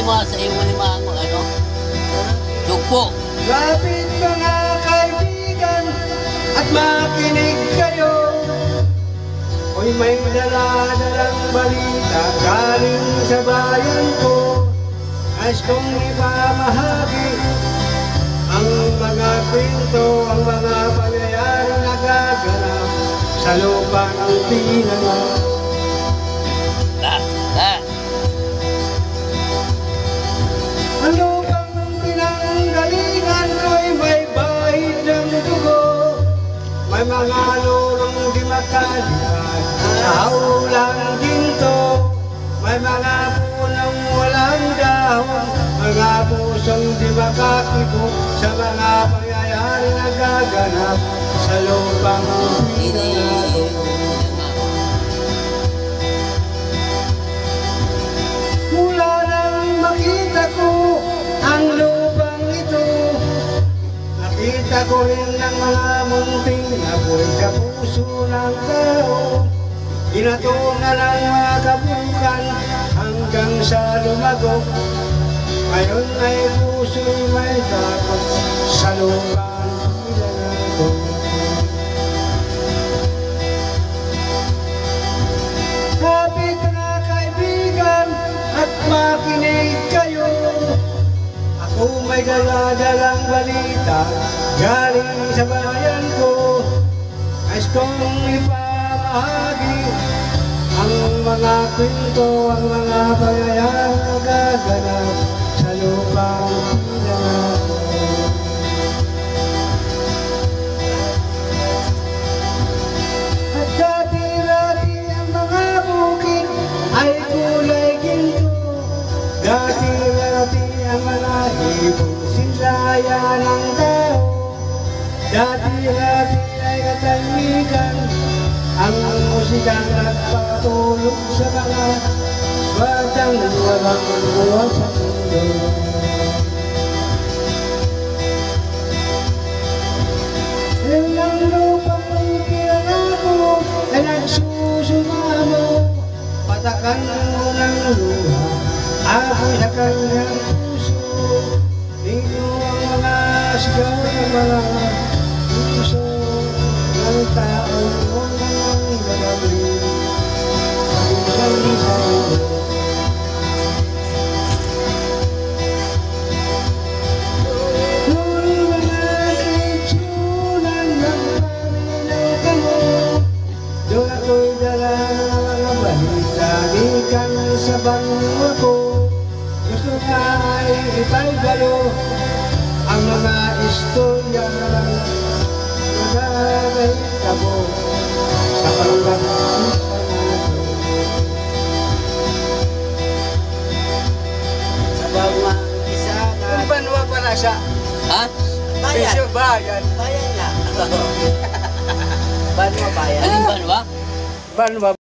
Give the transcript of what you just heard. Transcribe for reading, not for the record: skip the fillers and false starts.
mga sa imo ni mga ano? Sugpo. Lapit mga kaibigan at makinig kayo. Hoy may dala-dalang balita galing sa bayan ko. Nais kong ipamahagi ang mga kwento, ang mga pangyayari na gaganap sa lupa ng pinangalan. Ang lupang pinanggalingan ko'y may bahid ng dugo. May mga lorong di makalimutan sa haulang ginto. May mga punong walang dahon, mga pusong di makakibo sa mga pangyayari na gaganap sa lupang pinangalan. Mula nang makita ko ang lupang ito, nakita ko rin ang mga munting apoy sa puso ng tao. Inatungan ang mga kabukan hanggang sa lumago. Ngayon ay puso'y may takot sa lupang pinangalan. Kapit na kaibigan at makinig kayo. Ako may dala-dalang balita galing sa bayan ko. Nais kong ipamahagi ang mga kwento, ang mga pangyayari na gaganap sa lupang pinangalan. At dati-dati ang mga bukid ay kulay ginto. Dati-dati ang mga ibong sinlayan ng tao. Dati-dati ay katahimikan ang musikang nagpatulog sa mga batang walang buwan sa mundo. Ilang lupang pinangako ay nagsusumamo. Patakan mo ng luha ako'y sa kanyang puso. Dito ang mga sigaw ng mga puso ng tao o ng gabi. Ang sa'yo. Noon mga kitsunan ng paminakan mo, doon ako'y dala ng mga balita gikan sa bango ko. Gusto nga ay ipagbalo ang mga istorya nagagaytabo sa pagkakita natin. Sa bawang isa na... Kung banwa pala siya. Ha? Bayan. Bayan. Bayan nga. Banwa bayan. Alin ba? Banwa.